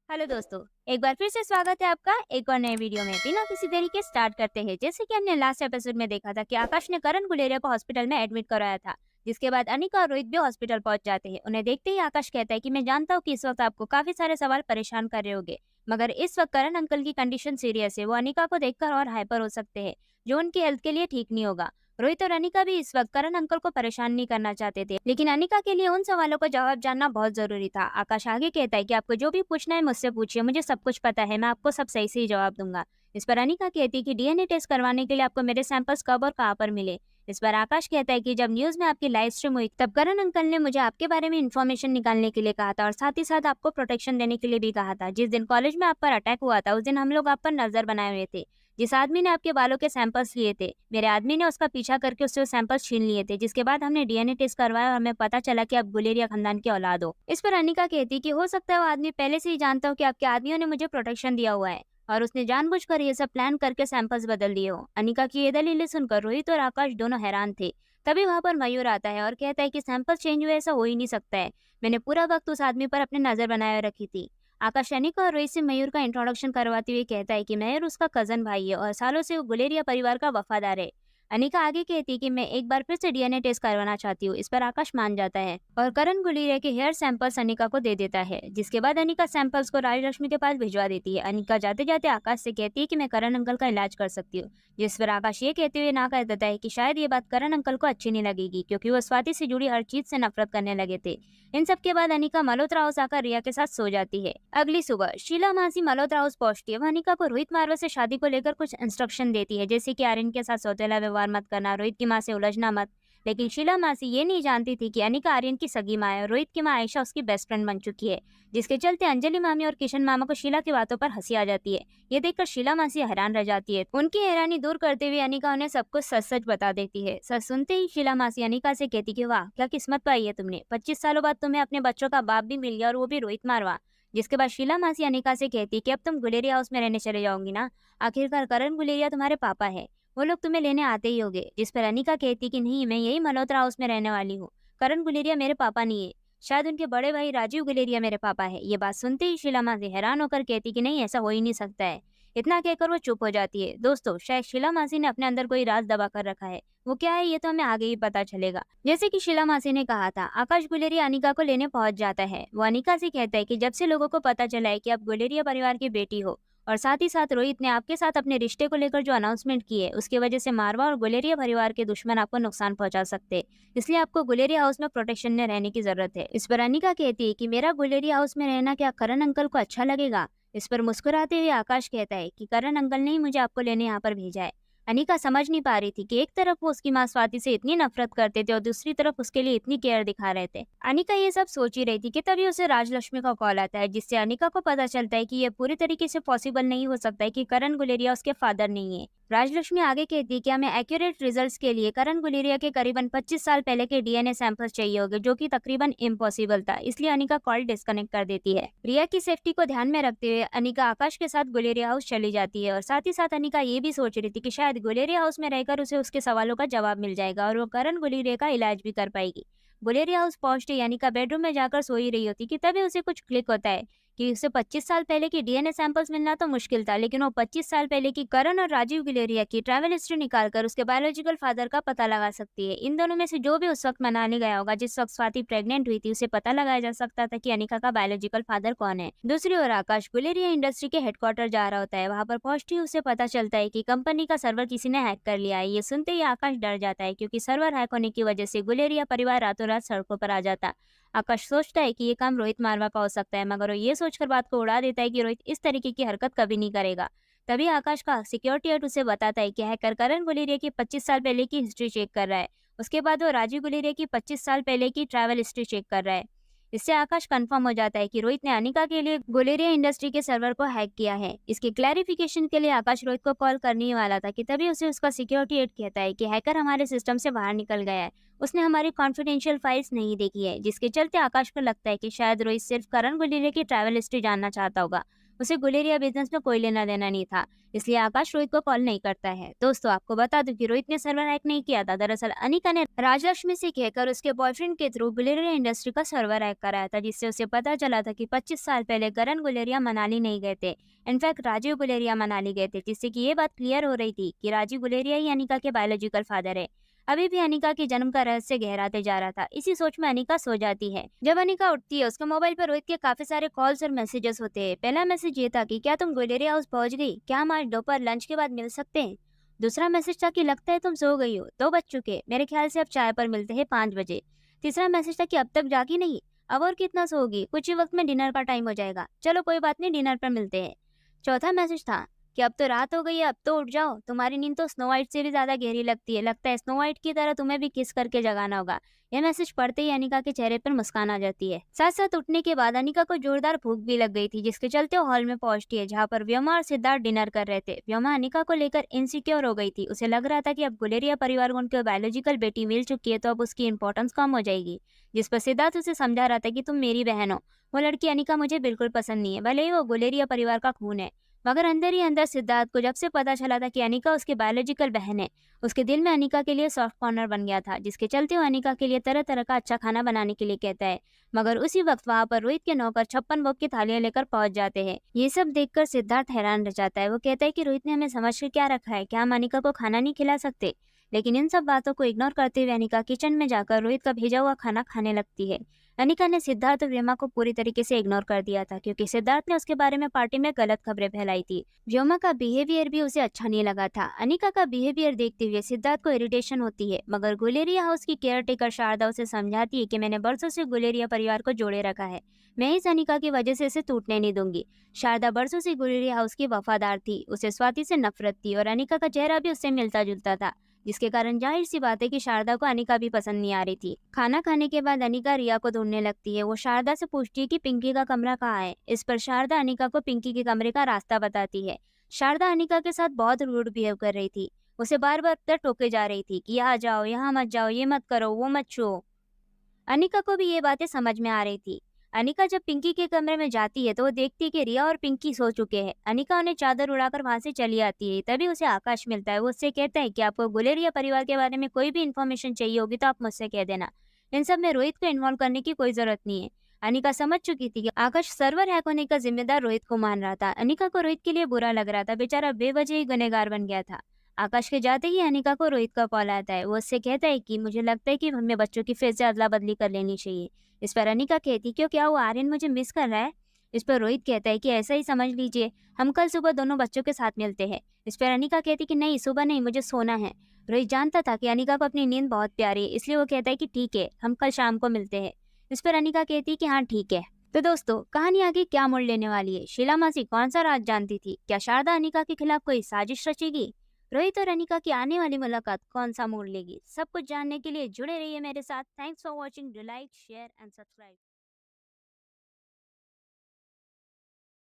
Hello दोस्तों, एक बार फिर से स्वागत है आपका एक और नए वीडियो में। बिना किसी देरी के स्टार्ट करते हैं। जैसे कि हमने लास्ट एपिसोड में देखा था कि आकाश ने करण गुलेरिया को हॉस्पिटल में एडमिट कराया था, जिसके बाद अनिका और रोहित भी हॉस्पिटल पहुंच जाते हैं। उन्हें देखते ही आकाश कहता है कि मैं जानता हूँ कि इस वक्त आपको काफी सारे सवाल परेशान कर रहे होंगे, मगर इस वक्त करण अंकल की कंडीशन सीरियस है। वो अनिका को देखकर और हाइपर हो सकते हैं, जो उनकी हेल्थ के लिए ठीक नहीं होगा। रोहित और अनिका भी इस वक्त करण अंकल को परेशान नहीं करना चाहते थे, लेकिन अनिका के लिए उन सवालों का जवाब जानना बहुत जरूरी था। आकाश आगे कहता है कि आपको जो भी पूछना है मुझसे पूछिए, मुझे सब कुछ पता है, मैं आपको सब सही से ही जवाब दूंगा। इस पर अनिका कहती है कि डीएनए टेस्ट करवाने के लिए आपको मेरे सैंपल्स कब और कहाँ पर मिले। इस पर आकाश कहता है कि जब न्यूज में आपकी लाइव स्ट्रीम हुई तब करण अंकल ने मुझे आपके बारे में इन्फॉर्मेशन निकालने के लिए कहा था और साथ ही साथ आपको प्रोटेक्शन देने के लिए भी कहा था। जिस दिन कॉलेज में आप पर अटैक हुआ था उस दिन हम लोग आप पर नजर बनाए हुए थे। जिस आदमी ने आपके बालों के सैंपल्स लिए थे, मेरे आदमी ने उसका पीछा करके उससे वो सैंपल्स छीन लिए थे, जिसके बाद हमने डीएनए टेस्ट करवाया और हमें पता चला कि आप गुलेरिया खानदान की औलाद हो। इस पर अनिका कहती कि हो सकता है वो आदमी पहले से ही जानता हो कि आपके आदमियों ने मुझे प्रोटेक्शन दिया हुआ है और उसने जानबूझकर ये सब प्लान करके सैंपल्स बदल दिए हो। अनिका की ये दलीलें सुनकर रोहित और आकाश दोनों हैरान थे। तभी वहां पर मयूर आता है और कहता है कि सैंपल्स चेंज हुए ऐसा हो ही नहीं सकता है, मैंने पूरा वक्त उस आदमी पर अपनी नजर बनाए रखी थी। आकाश अनिका और रोहित से मयूर का इंट्रोडक्शन करवाते हुए कहता है कि मयूर उसका कजन भाई है और सालों से वो गुलेरिया परिवार का वफादार है। अनिका आगे कहती है कि मैं एक बार फिर से डीएनए टेस्ट करवाना चाहती हूँ। इस पर आकाश मान जाता है और करण गुलेरिया के हेयर सैंपल्स अनिका को दे देता है, जिसके बाद अनिका सैंपल्स को राजलक्ष्मी के पास भिजवा देती है। अनिका जाते जाते आकाश से कहती है कि मैं करण अंकल का इलाज कर सकती हूँ, जिस पर आकाश ये कहते हुए ना कर देता है कि शायद ये बात करण अंकल को अच्छी नहीं लगेगी, क्योंकि वो स्वाति से जुड़ी हर चीज से नफरत करने लगे थे। इन सब के बाद अनिका मल्होत्रा हाउस आकर रिया के साथ सो जाती है। अगली सुबह शीला मासी मल्होत्रा हाउस पहुंचती है। वह अनिका को रोहित मारवा से शादी को लेकर कुछ इंस्ट्रक्शन देती है, जैसे कि आर्यन के साथ सौतेला व्यवहार मत करना, रोहित की माँ से उलझना मत। लेकिन शीला मासी ये नहीं जानती थी कि अनिका आर्यन की सगी माँ है और रोहित की माँ आयशा उसकी बेस्ट फ्रेंड बन चुकी है, जिसके चलते अंजलि मामी और किशन मामा को शीला की बातों पर हंसी आ जाती है। ये देखकर शीला मासी हैरान रह जाती है। उनकी हैरानी दूर करते हुए अनिका उन्हें सब कुछ सच सच बता देती है। सच सुनते ही शीला मासी अनिका से कहती कि वाह क्या किस्मत पाई है तुमने, 25 सालों बाद तुम्हें अपने बच्चों का बाप भी मिल गया और वो भी रोहित मारवा। जिसके बाद शीला मासी अनिका से कहती कि अब तुम गुलेरिया हाउस में रहने चले जाओगी ना, आखिरकार करण गुलेरिया तुम्हारे पापा है, वो लोग तुम्हें लेने आते ही होंगे। जिस पर अनिका कहती कि नहीं, मैं यही मल्होत्रा हाउस में रहने वाली हूँ, करण गुलेरिया मेरे पापा नहीं है, शायद उनके बड़े भाई राजीव गुलेरिया मेरे पापा है। ये बात सुनते ही शीला मासी हैरान होकर कहती कि नहीं, ऐसा हो ही नहीं सकता है। इतना कहकर वो चुप हो जाती है। दोस्तों, शायद शीला मासी ने अपने अंदर कोई राज दबा कर रखा है। वो क्या है ये तो हमें आगे ही पता चलेगा। जैसे कि शीला मासी ने कहा था, आकाश गुलेरिया अनिका को लेने पहुंच जाता है। वो अनिका से कहता है कि जब से लोगों को पता चला है कि आप गुलेरिया परिवार की बेटी हो और साथ ही साथ रोहित ने आपके साथ अपने रिश्ते को लेकर जो अनाउंसमेंट की है, उसकी वजह से मारवा और गुलेरिया परिवार के दुश्मन आपको नुकसान पहुंचा सकते हैं, इसलिए आपको गुलेरिया हाउस में प्रोटेक्शन में रहने की जरूरत है। इस पर अनिका कहती है कि मेरा गुलेरिया हाउस में रहना क्या करण अंकल को अच्छा लगेगा। इस पर मुस्कुराते हुए आकाश कहता है कि करण अंकल ने ही मुझे आपको लेने यहाँ पर भेजा है। अनिका समझ नहीं पा रही थी कि एक तरफ वो उसकी माँ स्वाति से इतनी नफरत करते थे और दूसरी तरफ उसके लिए इतनी केयर दिखा रहे थे। अनिका ये सब सोच ही रही थी कि तभी उसे राजलक्ष्मी का कॉल आता है, जिससे अनिका को पता चलता है कि ये पूरी तरीके से पॉसिबल नहीं हो सकता है कि करण गुलेरिया उसके फादर नहीं है। राजलक्ष्मी आगे कहती है कि हमें एक्यूरेट रिजल्ट्स के लिए करण गुलेरिया के करीबन 25 साल पहले के डीएनए सैंपल्स चाहिए होंगे, जो कि तकरीबन इम्पॉसिबल था, इसलिए अनिका कॉल डिस्कनेक्ट कर देती है। रिया की सेफ्टी को ध्यान में रखते हुए अनिका आकाश के साथ गुलेरिया हाउस चली जाती है और साथ ही साथ अनिका ये भी सोच रही थी कि शायद गुलेरिया हाउस में रहकर उसे उसके सवालों का जवाब मिल जाएगा और वो करण गुलेरिया का इलाज भी कर पाएगी। गुलेरिया हाउस पहुंचते ही अनिका बेडरूम में जाकर सो ही रही होती कि तभी उसे कुछ क्लिक होता है कि उसे 25 साल पहले की डीएनए सैंपल्स मिलना तो मुश्किल था, लेकिन वो 25 साल पहले की करण और राजीव गुलेरिया की ट्रैवल हिस्ट्री निकालकर उसके बायोलॉजिकल फादर का पता लगा सकती है। इन दोनों में से जो भी उस वक्त मनाने गया होगा जिस वक्त स्वाति प्रेग्नेंट हुई थी, उसे पता लगाया जा सकता था कि अनिका का बायोलॉजिकल फादर कौन है। दूसरी ओर आकाश गुलेरिया इंडस्ट्री के हेडक्वार्टर जा रहा होता है। वहां पर पहुंचते ही उसे पता चलता है कि कंपनी का सर्वर किसी ने हैक कर लिया है। ये सुनते ही आकाश डर जाता है, क्योंकि सर्वर हैक होने की वजह से गुलेरिया परिवार रातों रात सड़कों पर आ जाता। आकाश सोचता है कि ये काम रोहित मारवा का हो सकता है, मगर वो ये सोचकर बात को उड़ा देता है कि रोहित इस तरीके की हरकत कभी नहीं करेगा। तभी आकाश का सिक्योरिटी गार्ड उसे बताता है कि हैकर करण गुलेरिया की 25 साल पहले की हिस्ट्री चेक कर रहा है। उसके बाद वो राजीव गुलेरिया की 25 साल पहले की ट्रैवल हिस्ट्री चेक कर रहा है। इससे आकाश कंफर्म हो जाता है कि रोहित ने अनिका के लिए गुलेरिया इंडस्ट्री के सर्वर को हैक किया है। इसके क्लैरिफिकेशन के लिए आकाश रोहित को कॉल करने ही वाला था कि तभी उसे उसका सिक्योरिटी गार्ड कहता है कि हैकर हमारे सिस्टम से बाहर निकल गया है, उसने हमारी कॉन्फिडेंशियल फाइल्स नहीं देखी है। जिसके चलते आकाश को लगता है कि शायद रोहित सिर्फ करण गुलेरिया की ट्रैवल हिस्ट्री जानना चाहता होगा, उसे गुलेरिया बिजनेस में कोई लेना देना नहीं था। इसलिए आकाश रोहित को कॉल नहीं करता है। दोस्तों, आपको बता दूं कि रोहित ने सर्वर हैक नहीं किया था। दरअसल अनिका ने राजलक्ष्मी से कहकर उसके बॉयफ्रेंड के थ्रू गुलेरिया इंडस्ट्री का सर्वर हैक कराया था, जिससे उसे पता चला था कि 25 साल पहले करण गुलेरिया मनाली नहीं गए थे। इनफैक्ट राजीव गुलेरिया मनाली गए थे, जिससे कि ये बात क्लियर हो रही थी कि राजीव गुलेरिया ही अनिका के बायोलॉजिकल फादर है। अभी भी अनिका के जन्म का रहस्य गहराते जा रहा था। इसी सोच में अनिका सो जाती है। जब अनिका उठती है, उसके मोबाइल पर रोहित के काफी सारे कॉल्स और मैसेजेस होते हैं। पहला मैसेज ये था कि क्या तुम गुलेरिया हाउस पहुंच गई, क्या हम आज दोपहर लंच के बाद मिल सकते हैं। दूसरा मैसेज था कि लगता है तुम सो गई हो, 2 बज चुके, मेरे ख्याल से अब चाय पर मिलते हैं 5 बजे। तीसरा मैसेज था कि अब तक जागी नहीं, अब और कितना सोओगी, कुछ ही वक्त में डिनर का टाइम हो जाएगा, चलो कोई बात नहीं, डिनर पर मिलते हैं। चौथा मैसेज था कि अब तो रात हो गई है, अब तो उठ जाओ, तुम्हारी नींद तो स्नो वाइट से भी ज्यादा गहरी लगती है, लगता है स्नो वाइट की तरह तुम्हें भी किस करके जगाना होगा। यह मैसेज पढ़ते ही अनिका के चेहरे पर मुस्कान आ जाती है। साथ साथ उठने के बाद अनिका को जोरदार भूख भी लग गई थी, जिसके चलते वो हॉल में पहुंचती है, जहाँ पर व्योमा और सिद्धार्थ डिनर कर रहे थे। व्योमा अनिका को लेकर इनसिक्योर हो गई थी। उसे लग रहा था कि अब गुलेरिया परिवार को उनकी बायोलॉजिकल बेटी मिल चुकी है, तो अब उसकी इंपॉर्टेंस कम हो जाएगी। जिस पर सिद्धार्थ उसे समझा रहा था कि तुम मेरी बहन हो, वो लड़की अनिका मुझे बिल्कुल पसंद नहीं है, भले ही वो गुलेरिया परिवार का खून है। मगर अंदर ही अंदर सिद्धार्थ को जब से पता चला था कि अनिका उसकी बायोलॉजिकल बहन है, उसके दिल में अनिका के लिए सॉफ्ट कॉर्नर बन गया था, जिसके चलते वो अनिका के लिए तरह तरह का अच्छा खाना बनाने के लिए कहता है। मगर उसी वक्त वहां पर रोहित के नौकर 56 भोग की थालियां लेकर पहुंच जाते हैं। ये सब देखकर सिद्धार्थ हैरान रह जाता है। वो कहता है कि रोहित ने हमें समझ कर क्या रखा है, क्या हम अनिका को खाना नहीं खिला सकते। लेकिन इन सब बातों को इग्नोर करते हुए अनिका किचन में जाकर रोहित का भेजा हुआ खाना खाने लगती है। अनिका ने सिद्धार्थ और व्योमा को पूरी तरीके से इग्नोर कर दिया था, क्योंकि सिद्धार्थ ने उसके बारे में पार्टी में गलत खबरें फैलाई थी। व्योमा का बिहेवियर भी उसे अच्छा नहीं लगा था। अनिका का बिहेवियर देखते हुए सिद्धार्थ को इरिटेशन होती है, मगर गुलेरिया हाउस की केयरटेकर शारदा उसे समझाती है कि मैंने बरसों से गुलेरिया परिवार को जोड़े रखा है, मैं इस अनिका की वजह से इसे टूटने नहीं दूंगी। शारदा बरसों से गुलेरिया हाउस की वफादार थी, उसे स्वाति से नफरत थी और अनिका का चेहरा भी उससे मिलता जुलता था, जिसके कारण जाहिर सी बात है कि शारदा को अनिका भी पसंद नहीं आ रही थी। खाना खाने के बाद अनिका रिया को ढूंढने लगती है। वो शारदा से पूछती है कि पिंकी का कमरा कहाँ है। इस पर शारदा अनिका को पिंकी के कमरे का रास्ता बताती है। शारदा अनिका के साथ बहुत रूड बिहेव कर रही थी, उसे बार बार टोके जा रही थी कि यहाँ जाओ, यहाँ मत जाओ, ये मत करो, वो मत छुओ। अनिका को भी ये बातें समझ में आ रही थी। अनिका जब पिंकी के कमरे में जाती है तो वो देखती है कि रिया और पिंकी सो चुके हैं। अनिका उन्हें चादर उड़ाकर वहां से चली आती है। तभी उसे आकाश मिलता है। वो उससे कहता है कि आपको गुलेरिया परिवार के बारे में कोई भी इन्फॉर्मेशन चाहिए होगी तो आप मुझसे कह देना, इन सब में रोहित को इन्वॉल्व करने की कोई जरूरत नहीं है। अनिका समझ चुकी थी कि आकाश सर्वर हैक होने का जिम्मेदार रोहित को मान रहा था। अनिका को रोहित के लिए बुरा लग रहा था, बेचारा बेवजह ही गुनहगार बन गया था। आकाश के जाते ही अनिका को रोहित का कॉल आता है। वो उससे कहता है कि मुझे लगता है कि हमें बच्चों की फिर से अदला बदली कर लेनी चाहिए। इस पर अनिका कहती क्यों, क्या वो आर्यन मुझे मिस कर रहा है। इस पर रोहित कहता है कि ऐसा ही समझ लीजिए, हम कल सुबह दोनों बच्चों के साथ मिलते हैं। इस पर अनिका कहती कि नहीं, सुबह नहीं, मुझे सोना है। रोहित जानता था कि अनिका को अपनी नींद बहुत प्यारी है, इसलिए वो कहता है कि ठीक है, हम कल शाम को मिलते हैं। इस पर अनिका कहती है कि हाँ ठीक है। तो दोस्तों, कहानी आगे क्या मोड़ लेने वाली है? शीला मासी कौन सा राज जानती थी? क्या शारदा अनिका के खिलाफ कोई साजिश रचेगी? रोहित और अनिका की आने वाली मुलाकात कौन सा मोड़ लेगी? सब कुछ जानने के लिए जुड़े रहिए मेरे साथ। Thanks for watching. Do like, share and subscribe.